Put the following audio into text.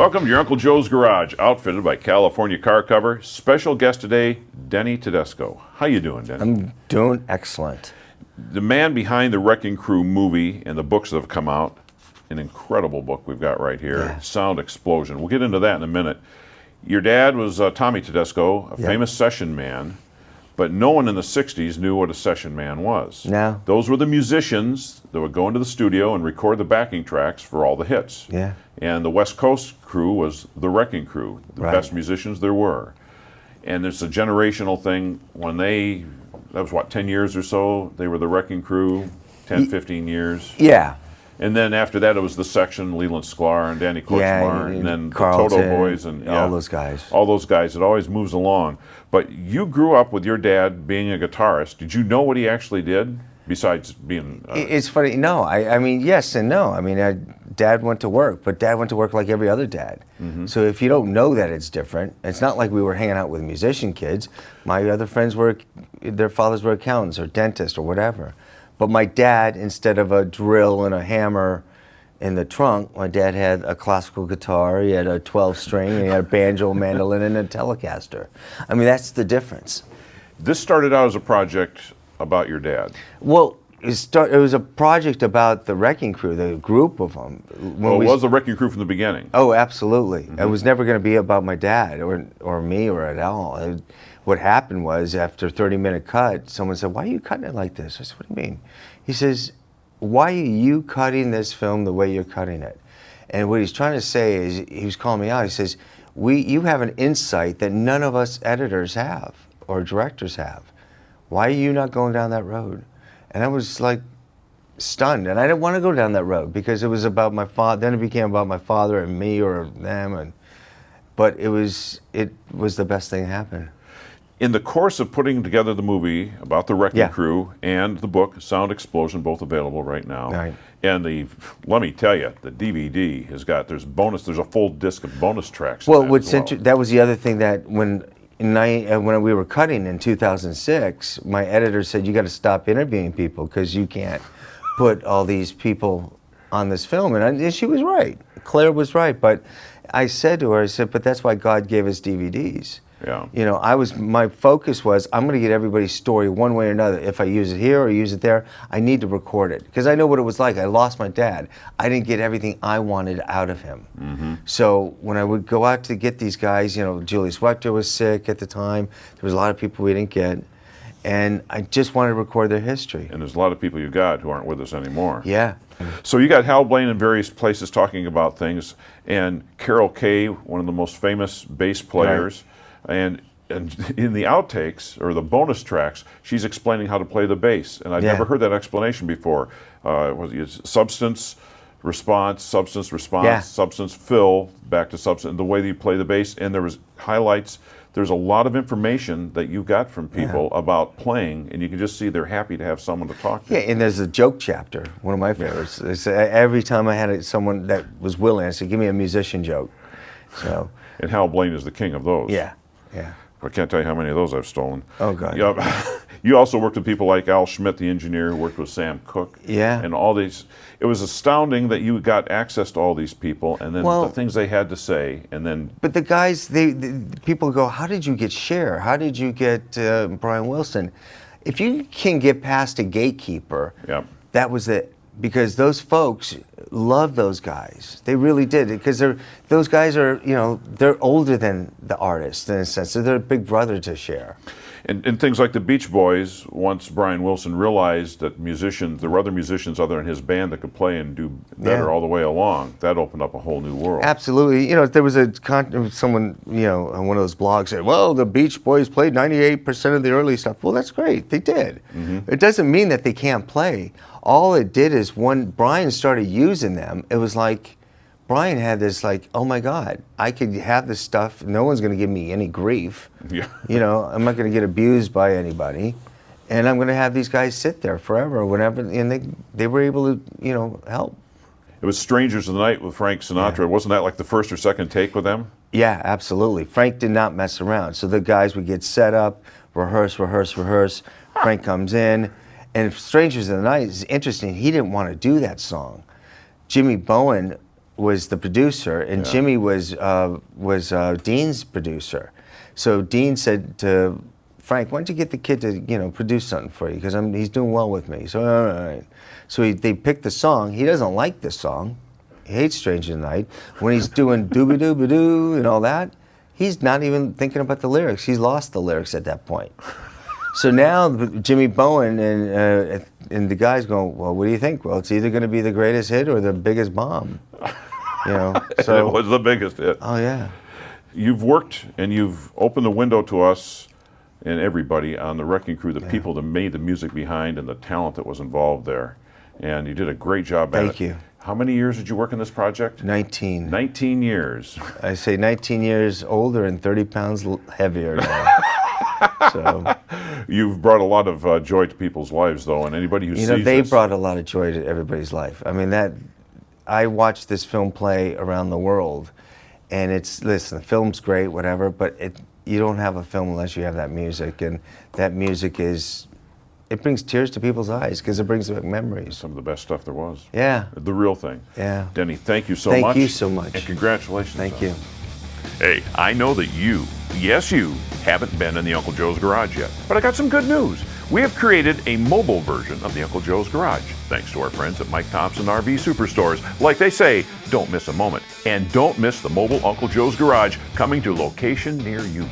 Welcome to your Uncle Joe's Garage, outfitted by California Car Cover. Special guest today, Denny Tedesco. How you doing, Denny? I'm doing excellent. The man behind the Wrecking Crew movie and the books that have come out, an incredible book we've got right here, Yeah. Sound Explosion. We'll get into that in a minute. Your dad was Tommy Tedesco, a famous session man, but no one in the 60s knew what a session man was. No. Those were the musicians that would go into the studio and record the backing tracks for all the hits. Yeah. And the West Coast crew was the Wrecking Crew, the Right. best musicians there were. And it's a generational thing. When that was what, 10 years or so, they were the Wrecking Crew, 10, 15 years. Yeah. And then after that, it was the Section, Leland Sklar and Danny Kortchmar, and then the Carlton, Toto Boys, and all those guys. All those guys. It always moves along. But you grew up with your dad being a guitarist. Did you know what he actually did besides being? It's funny. No, I mean, yes and no. I mean, Dad went to work, but Dad went to work like every other dad. Mm-hmm. So if you don't know that it's different, it's not like we were hanging out with musician kids. My other friends their fathers were accountants or dentists or whatever. But my dad, instead of a drill and a hammer in the trunk, my dad had a classical guitar, he had a 12-string, and he had a banjo, mandolin, and a Telecaster. I mean, that's the difference. This started out as a project about your dad. Well, it was a project about the Wrecking Crew, the group of them. Well, it was the Wrecking Crew from the beginning. Oh, absolutely. Mm-hmm. It was never going to be about my dad or me or at all. What happened was, after a 30-minute cut, someone said, "Why are you cutting it like this?" I said, "What do you mean?" He says, "Why are you cutting this film the way you're cutting it?" And what he's trying to say is, he was calling me out. He says, you have an insight that none of us editors have or directors have. Why are you not going down that road? And I was like stunned, and I didn't want to go down that road because it was about my father. Then it became about my father and me or them, but it was the best thing that happened. In the course of putting together the movie about the Wrecking Yeah. Crew and the book Sound Explosion, both available right now, Right. and let me tell you, the DVD there's a full disc of bonus tracks. Well, in that, what's as well. that was the other thing that when we were cutting in 2006, my editor said, "You got to stop interviewing people because you can't put all these people on this film." And she was right. Claire was right. But I said to her, "But that's why God gave us DVDs." Yeah. You know, my focus was, I'm going to get everybody's story one way or another. If I use it here or use it there, I need to record it. Because I know what it was like. I lost my dad. I didn't get everything I wanted out of him. Mm-hmm. So when I would go out to get these guys, Julius Wechter was sick at the time. There was a lot of people we didn't get. And I just wanted to record their history. And there's a lot of people you got who aren't with us anymore. Yeah. So you got Hal Blaine in various places talking about things, and Carol Kay, one of the most famous bass players. Right. And in the outtakes, or the bonus tracks, she's explaining how to play the bass. And I'd never heard that explanation before. Was it substance, response, substance, fill, back to substance, the way that you play the bass. And there was highlights. There's a lot of information that you got from people about playing, and you can just see they're happy to have someone to talk to. Yeah, and there's a joke chapter, one of my favorites. It's, every time I had someone that was willing, I said, "Give me a musician joke." So. And Hal Blaine is the king of those. Yeah. Yeah. I can't tell you how many of those I've stolen. Oh, God. You also worked with people like Al Schmidt, the engineer, who worked with Sam Cooke. Yeah. And all these. It was astounding that you got access to all these people, and then the things they had to say, and then. But the guys, people go, "How did you get Cher? How did you get Brian Wilson?" If you can get past a gatekeeper, that was it. Because those folks love those guys. They really did. Because those guys are, they're older than the artist in a sense. So they're a big brother to Cher. And things like the Beach Boys, once Brian Wilson realized that there were other musicians other than his band that could play and do better all the way along, that opened up a whole new world. Absolutely. There was someone, on one of those blogs said, "Well, the Beach Boys played 98% of the early stuff." Well, that's great. They did. Mm-hmm. It doesn't mean that they can't play. All it did is when Brian started using them, it was like, Brian had this oh my God, I could have this stuff. No one's going to give me any grief. Yeah. I'm not going to get abused by anybody. And I'm going to have these guys sit there forever, whenever, and they were able to, help. It was Strangers of the Night with Frank Sinatra. Yeah. Wasn't that like the first or second take with them? Yeah, absolutely. Frank did not mess around. So the guys would get set up, rehearse. Frank comes in. And Strangers of the Night is interesting. He didn't want to do that song. Jimmy Bowen was the producer, and Jimmy was Dean's producer. So Dean said to Frank, "Why don't you get the kid to produce something for you? Because he's doing well with me." So all right. So they picked the song. He doesn't like the song. He hates Stranger Night. When he's doing dooby dooby doo and all that, he's not even thinking about the lyrics. He's lost the lyrics at that point. So now Jimmy Bowen and the guys going, "Well, what do you think?" "Well, it's either going to be the greatest hit or the biggest bomb." So it was the biggest hit. Oh yeah. You've worked and you've opened the window to us and everybody on the Wrecking Crew, the people that made the music behind and the talent that was involved there. And you did a great job at it. Thank you. How many years did you work on this project? 19. 19 years. I say 19 years older and 30 pounds heavier now. So You've brought a lot of joy to people's lives, though, and anybody who sees they this. brought a lot of joy to everybody's life. I mean, I watched this film play around the world, and listen, the film's great, whatever, but you don't have a film unless you have that music, and that music it brings tears to people's eyes because it brings back memories. Some of the best stuff there was. Yeah. The real thing. Yeah. Denny, thank you so much. Thank you so much. And congratulations. Thank you. Hey, I know that you, yes you, haven't been in the Uncle Joe's Garage yet, but I got some good news. We have created a mobile version of the Uncle Joe's Garage, thanks to our friends at Mike Thompson RV Superstores. Like they say, don't miss a moment. And don't miss the mobile Uncle Joe's Garage coming to a location near you.